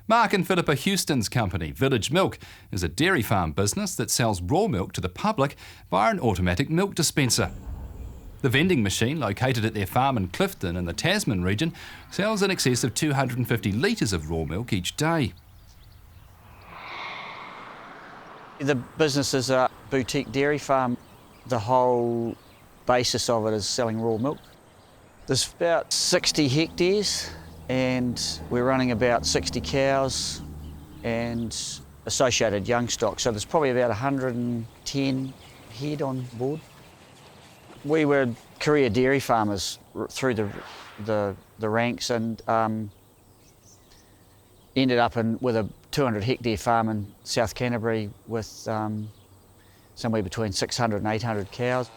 Mark and Philippa Houston's company, Village Milk, is a dairy farm business that sells raw milk to the public via an automatic milk dispenser. The vending machine, located at their farm in Clifton in the Tasman region, sells in excess of 250 litres of raw milk each day. The business is a boutique dairy farm. The whole basis of it is selling raw milk. There's about 60 hectares and we're running about 60 cows and associated young stock. So there's probably about 110 head on board. We were career dairy farmers through the ranks and ended up with a 200 hectare farm in South Canterbury with somewhere between 600 and 800 cows.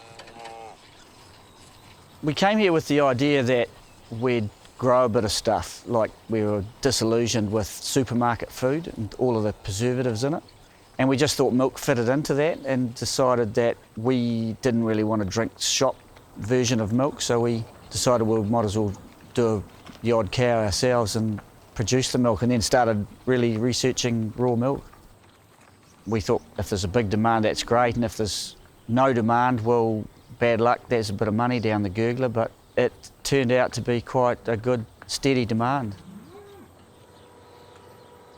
We came here with the idea that we'd grow a bit of stuff, like we were disillusioned with supermarket food and all of the preservatives in it. And we just thought milk fitted into that and decided that we didn't really want to drink shop version of milk, so we decided we might as well do the odd cow ourselves and produce the milk, and then started really researching raw milk. We thought if there's a big demand, that's great, and if there's no demand, well, bad luck, there's a bit of money down the gurgler, but it turned out to be quite a good, steady demand.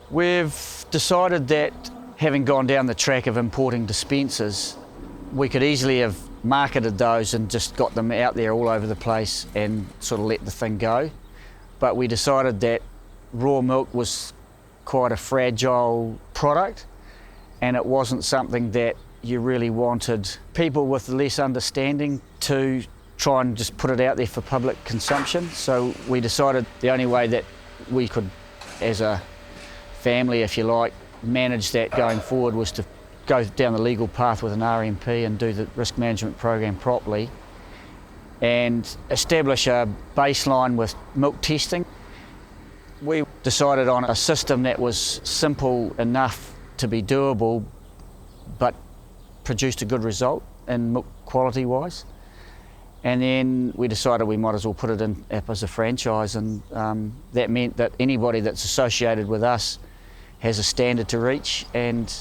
We've decided that having gone down the track of importing dispensers, we could easily have marketed those and just got them out there all over the place and sort of let the thing go. But we decided that raw milk was quite a fragile product and it wasn't something that you really wanted people with less understanding to try and just put it out there for public consumption. So we decided the only way that we could, as a family, if you like, manage that going forward was to go down the legal path with an RMP and do the risk management program properly and establish a baseline with milk testing. We decided on a system that was simple enough to be doable but produced a good result in milk quality wise. And then we decided we might as well put it in as a franchise, and that meant that anybody that's associated with us has a standard to reach and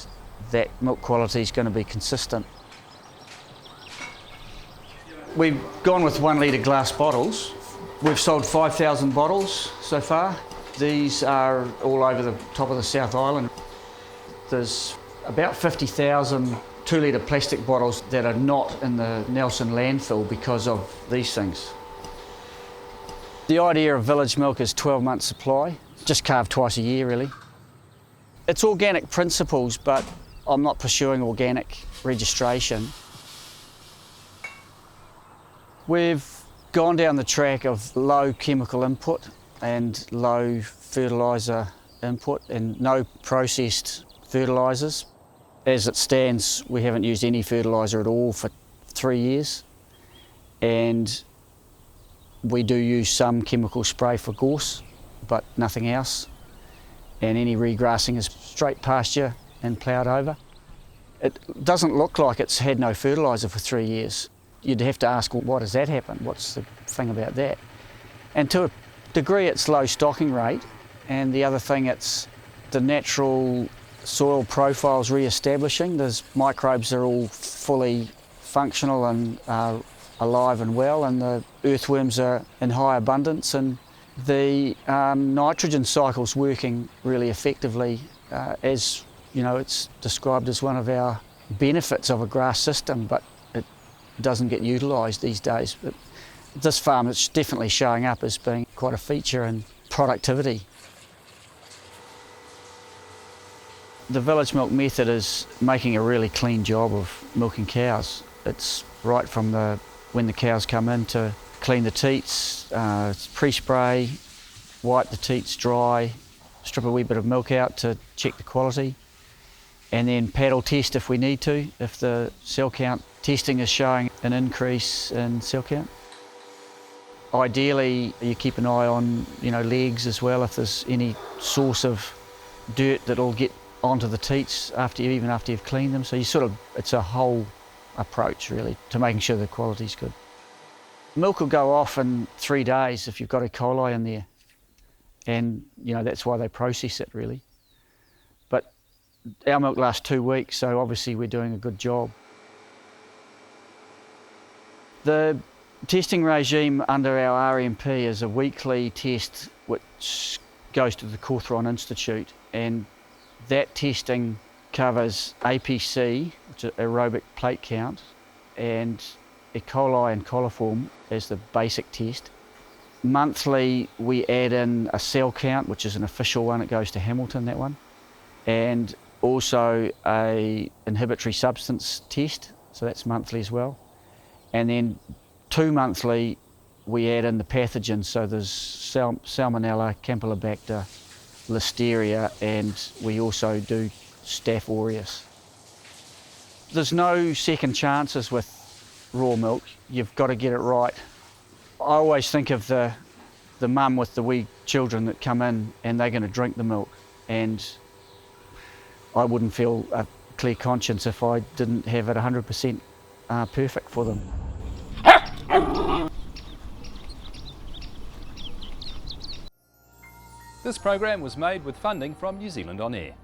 that milk quality is going to be consistent. We've gone with 1 litre glass bottles. We've sold 5,000 bottles so far. These are all over the top of the South Island. There's about 50,000 2-litre plastic bottles that are not in the Nelson landfill because of these things. The idea of Village Milk is 12 months supply, just calved twice a year really. It's organic principles, but I'm not pursuing organic registration. We've gone down the track of low chemical input and low fertiliser input and no processed fertilisers. As it stands, we haven't used any fertiliser at all for 3 years, and we do use some chemical spray for gorse, but nothing else. And any regrassing is straight pasture and ploughed over. It doesn't look like it's had no fertiliser for 3 years. You'd have to ask, well, why does that happen? What's the thing about that? And to a degree, it's low stocking rate, and the other thing, it's the natural soil profiles re-establishing. Those microbes are all fully functional and are alive and well, and the earthworms are in high abundance, and the nitrogen cycle's working really effectively. As you know, it's described as one of our benefits of a grass system, but it doesn't get utilised these days. But this farm, it's definitely showing up as being quite a feature in productivity. The Village Milk method is making a really clean job of milking cows. It's right from when the cows come in to clean the teats, pre-spray, wipe the teats dry, strip a wee bit of milk out to check the quality, and then paddle test if we need to, if the cell count testing is showing an increase in cell count. Ideally, you keep an eye on, legs as well, if there's any source of dirt that'll get onto the teats even after you've cleaned them. So it's a whole approach really to making sure the quality's good. Milk will go off in 3 days if you've got E. coli in there. and that's why they process it really. But our milk lasts 2 weeks, so obviously we're doing a good job. The testing regime under our RMP is a weekly test which goes to the Cawthron Institute, and that testing covers APC, which is aerobic plate count, and E. coli and coliform as the basic test. Monthly we add in a cell count, which is an official one, it goes to Hamilton, that one, and also a inhibitory substance test, so that's monthly as well. And then 2 monthly we add in the pathogens, so there's Salmonella, Campylobacter, Listeria, and we also do Staph aureus. There's no second chances with raw milk, you've got to get it right. I always think of the mum with the wee children that come in and they're going to drink the milk, and I wouldn't feel a clear conscience if I didn't have it 100% perfect for them. This program was made with funding from New Zealand On Air.